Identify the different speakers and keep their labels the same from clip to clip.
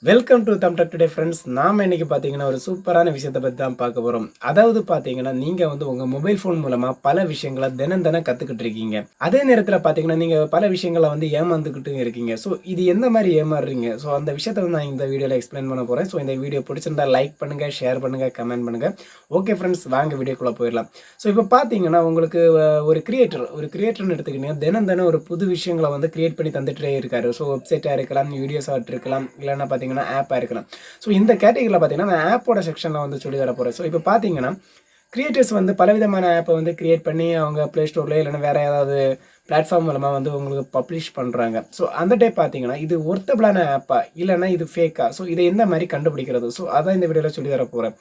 Speaker 1: Welcome to தம்டக் today friends. நாம் இன்னைக்கு பார்த்தீங்கன்னா ஒரு சூப்பரான விஷயத்தை பற்றி தான் பார்க்க போகிறோம். அதாவது பார்த்தீங்கன்னா நீங்கள் வந்து உங்கள் மொபைல் ஃபோன் மூலமாக பல விஷயங்களை தினம் கற்றுக்கிட்டு இருக்கீங்க. அதே நேரத்தில் பார்த்தீங்கன்னா நீங்கள் பல விஷயங்களை வந்து ஏமாந்துக்கிட்டு இருக்கீங்க. ஸோ இது எந்த மாதிரி ஏமாறுறீங்க? ஸோ அந்த விஷயத்தை நான் இந்த வீடியோவில் எக்ஸ்பிளைன் பண்ண போகிறேன். ஸோ இந்த வீடியோ பிடிச்சிருந்தா லைக் பண்ணுங்கள், ஷேர் பண்ணுங்கள், கமெண்ட் பண்ணுங்கள். ஓகே ஃப்ரெண்ட்ஸ், வாங்க வீடியோக்குள்ளே போயிடலாம். ஸோ இப்போ பார்த்தீங்கன்னா உங்களுக்கு ஒரு கிரியேட்டர்னு எடுத்துக்கிட்டீங்கன்னா தினம் ஒரு புது விஷயங்களை வந்து கிரியேட் பண்ணி தந்துகிட்டே இருக்காரு. ஸோ வெப்சைட்டாக இருக்கலாம், வீடியோஸாக இருக்கலாம், இல்லைன்னா பார்த்தீங்கன்னா ஆப்பாக இருக்கலாம். ஸோ இந்த கேட்டகரியில் பார்த்தீங்கன்னா நான் ஆப்போட செக்ஷனில் வந்து சொல்லி தர போகிறேன். ஸோ இப்போ பார்த்தீங்கன்னா கிரியேட்டர்ஸ் வந்து பலவிதமான ஆப்பை வந்து கிரியேட் பண்ணி அவங்க ப்ளே ஸ்டோரில் இல்லைன்னா வேறு ஏதாவது பிளாட்ஃபார்ம் மூலமாக வந்து உங்களுக்கு பப்ளிஷ் பண்ணுறாங்க. ஸோ அந்த டைப் பார்த்தீங்கன்னா இது ஒர்த்தபிளான ஆப்பா இல்லைன்னா இது ஃபேக்கா? ஸோ இதை எந்த மாதிரி கண்டுபிடிக்கிறது? ஸோ அதான் இந்த வீடியோவில் சொல்லி தர போகிறேன்.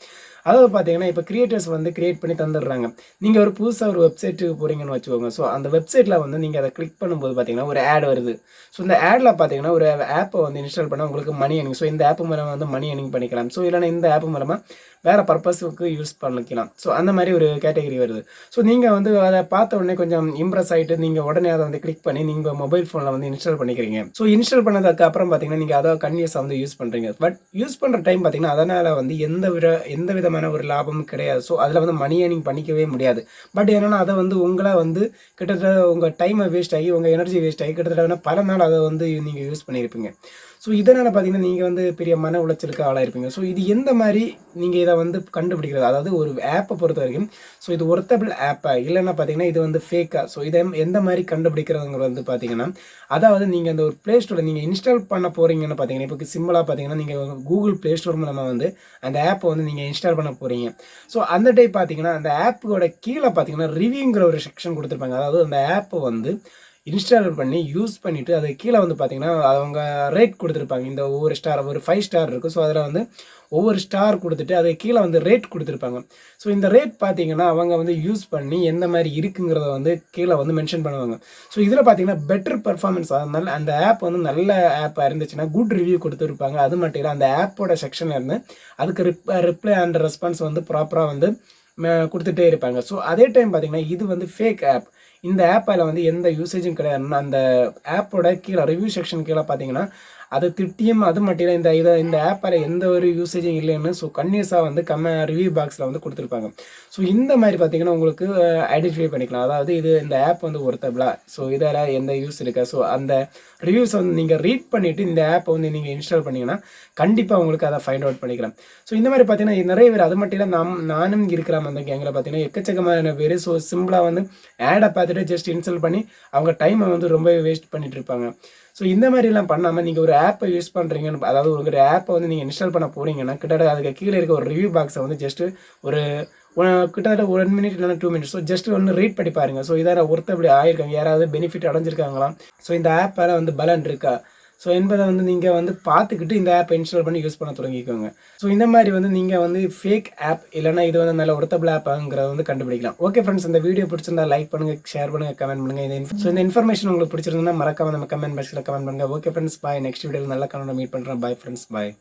Speaker 1: அதாவது பார்த்தீங்கன்னா இப்போ கிரியேட்டர்ஸ் வந்து கிரியேட் பண்ணி தந்துடுறாங்க. நீங்கள் ஒரு புதுசாக ஒரு வெப்சைட்டுக்கு போகிறீங்கன்னு வச்சுக்கோங்க. ஸோ அந்த வெப்சைட்டில் வந்து நீங்கள் அதை கிளிக் பண்ணும்போது பார்த்தீங்கன்னா ஒரு ஆட் வருது. ஸோ இந்த ஆடில் பார்த்தீங்கன்னா ஒரு ஆப்பை வந்து இன்ஸ்டால் பண்ணால் உங்களுக்கு மணி ஏர்னிங். ஸோ இந்த ஆப் மூலமாக வந்து மணி ஏர்னிங் பண்ணிக்கலாம். ஸோ இல்லைன்னா இந்த ஆப் மூலமாக வேறு பர்பஸுக்கு யூஸ் பண்ணிக்கலாம். ஸோ அந்த மாதிரி ஒரு கேட்டகரி வருது. ஸோ நீங்கள் வந்து அதை பார்த்த உடனே கொஞ்சம் இம்ப்ரெஸ் ஆகிட்டு நீங்கள் உடனே அதை வந்து கிளிக் பண்ணி நீங்கள் மொபைல் ஃபோனில் வந்து இன்ஸ்டால் பண்ணிக்கிறீங்க. ஸோ இன்ஸ்டால் பண்ணதுக்கு அப்புறம் பார்த்தீங்கன்னா நீங்கள் அதை கன்வியஸாக வந்து யூஸ் பண்ணுறீங்க. பட் யூஸ் பண்ணுற டைம் பார்த்தீங்கன்னா அதனால் வந்து எந்த விதமான ஒரு லாபமும் கிடையாது. ஸோ அதில் வந்து மணி ஏர்னிங் பண்ணிக்கவே முடியாது. பட் என்னென்னா அதை வந்து உங்களை வந்து கிட்டத்தட்ட உங்கள் டைமை வேஸ்ட் ஆகி உங்கள் எனர்ஜி வேஸ்ட் ஆகி கிட்டத்தட்ட பல நாள் அதை வந்து நீங்கள் யூஸ் பண்ணியிருப்பீங்க. ஸோ இதனால் பார்த்தீங்கன்னா நீங்கள் வந்து பெரிய மன உளைச்சலுக்கு ஆளாயிருப்பீங்க. ஸோ இது எந்த மாதிரி நீங்கள் இதை வந்து கண்டுபிடிக்கிறது? அதாவது ஒரு ஆப்பை பொறுத்த வரைக்கும் ஸோ இது ஒர்த்தபிள் ஆப்பா இல்லைன்னா பார்த்தீங்கன்னா இது வந்து ஃபேக்கா? ஸோ இதை எந்த மாதிரி கண்டுபிடிக்கிறதுங்கிறது வந்து பார்த்தீங்கன்னா அதாவது நீங்கள் அந்த ஒரு ப்ளே ஸ்டோரில் நீங்கள் இன்ஸ்டால் பண்ண போகிறீங்கன்னு பார்த்தீங்கன்னா இப்போ சிம்பிளாக பார்த்தீங்கன்னா நீங்கள் கூகுள் ப்ளே ஸ்டோர் மூலமாக வந்து அந்த ஆப்பை வந்து நீங்கள் இன்ஸ்டால் பண்ண போகிறீங்க. ஸோ அந்த டைப் பார்த்தீங்கன்னா அந்த ஆப்போட கீழே பார்த்தீங்கன்னா ரிவ்யூங்கிற ஒரு செக்ஷன் கொடுத்துருப்பாங்க. அதாவது அந்த ஆப்பை வந்து இன்ஸ்டால் பண்ணி யூஸ் பண்ணிவிட்டு அது கீழே வந்து பார்த்திங்கன்னா அவங்க ரேட் கொடுத்துருப்பாங்க. இந்த ஒவ்வொரு ஸ்டார் ஒரு 5 ஸ்டார் இருக்குது. ஸோ அதில் வந்து ஒவ்வொரு ஸ்டார் கொடுத்துட்டு அது கீழே வந்து ரேட் கொடுத்துருப்பாங்க. ஸோ இந்த ரேட் பார்த்திங்கன்னா அவங்க வந்து யூஸ் பண்ணி எந்த மாதிரி இருக்குங்கிறத வந்து கீழே வந்து மென்ஷன் பண்ணுவாங்க. ஸோ இதில் பார்த்திங்கன்னா பெட்டர் பர்ஃபார்மன்ஸ், அதனால அந்த ஆப் வந்து நல்ல ஆப்பாக இருந்துச்சுன்னா குட் ரிவ்யூ கொடுத்துருப்பாங்க. அது மட்டும் இல்லை அந்த ஆப்போட செக்ஷனில் இருந்து அதுக்கு ரிப்ளை அண்ட் ரெஸ்பான்ஸ் வந்து ப்ராப்பராக வந்து கொடுத்துட்டே இருப்பாங்க. ஸோ அதே டைம் பார்த்திங்கன்னா இது வந்து ஃபேக் ஆப். இந்த ஆப்பில் வந்து எந்த யூசேஜும் கிடையாதுன்னா அந்த ஆப்போட கீழே ரிவ்யூ செக்ஷன் கீழே பார்த்தீங்கன்னா அது திட்டியும் அது மட்டும் இல்லை இந்த ஆப்பில் எந்த ஒரு யூசேஜும் இல்லைன்னு ஸோ கன்னியூஸாக வந்து ரிவ்யூ பாக்ஸில் வந்து கொடுத்துருப்பாங்க. ஸோ இந்த மாதிரி பார்த்தீங்கன்னா உங்களுக்கு ஐடென்டிஃபை பண்ணிக்கலாம். அதாவது இந்த ஆப் வந்து ஒர்த்தபிளா, ஸோ இதில் எந்த யூஸ் இருக்கா? ஸோ அந்த ரிவ்யூஸ் வந்து நீங்கள் ரீட் பண்ணிவிட்டு இந்த ஆப்பை வந்து நீங்கள் இன்ஸ்டால் பண்ணிங்கன்னா கண்டிப்பாக உங்களுக்கு அதை ஃபைண்ட் அவுட் பண்ணிக்கலாம். ஸோ இந்த மாதிரி பார்த்தீங்கன்னா நிறைய பேர், அது மட்டும் இல்லை நானும் இருக்கிறாம அந்த கேங்கில் பார்த்தீங்கன்னா எக்கச்சக்கமான பேர் ஸோ சிம்பிளாக வந்து ஆடை பார்த்துட்டு ஜஸ்ட் இன்ஸ்டால் பண்ணி அவங்க டைமை வந்து ரொம்பவே வேஸ்ட் பண்ணிட்டு இருப்பாங்க. ஸோ இந்த மாதிரிலாம் பண்ணாமல் நீங்கள் ஒரு ஆப்பை யூஸ் பண்ணுறீங்கன்னு, அதாவது ஒரு ஆப்பை வந்து நீங்கள் இன்ஸ்டால் பண்ண போகிறீங்கன்னா கிட்டத்தட்ட அதுக்கு கீழே இருக்க ஒரு ரிவ்யூ பாக்ஸை வந்து ஜஸ்ட்டு ஒரு கிட்டத்தட்ட 1 மினிட் இல்லைன்னா 2 மினிட்ஸ் ஸோ ஜஸ்ட் ஒன்று ரீட் பண்ணி பாருங்கள். ஸோ இதால் ஒருத்தப்படி ஆயிருக்காங்க, யாராவது பெனிஃபிட் அடைஞ்சிருக்காங்களா, ஸோ இந்த ஆப்பால் வந்து பலன் இருக்கா, ஸோ என்பதை வந்து நீங்கள் வந்து பார்த்துக்கிட்டு இந்த ஆப்பை இன்ஸ்டால் பண்ணி யூஸ் பண்ண தொடங்கிக்கோங்க. ஸோ இந்த மாதிரி வந்து நீங்கள் வந்து ஃபேக் ஆப் இல்லைனா இது வந்து நல்ல ஒர்த்தபிள் ஆப்பாங்கிறத வந்து கண்டுபிடிக்கலாம். ஓகே ஃப்ரெண்ட்ஸ், இந்த வீடியோ பிடிச்சிருந்தா லைக் பண்ணுங்கள், ஷேர் பண்ணுங்கள், கமெண்ட் பண்ணுங்கள். ஸோ இந்த இன்ஃபர்மேஷன் உங்களுக்கு பிடிச்சிருந்தா மறக்காம நம்ம கமெண்ட் பாக்ஸில் கமெண்ட் பண்ணுங்கள். ஓகே ஃப்ரெண்ட்ஸ், பாய். நெக்ஸ்ட் வீடியோவில் நல்ல கனோட மீட் பண்ணுறேன். பாய் ஃப்ரெண்ட்ஸ், பாய்.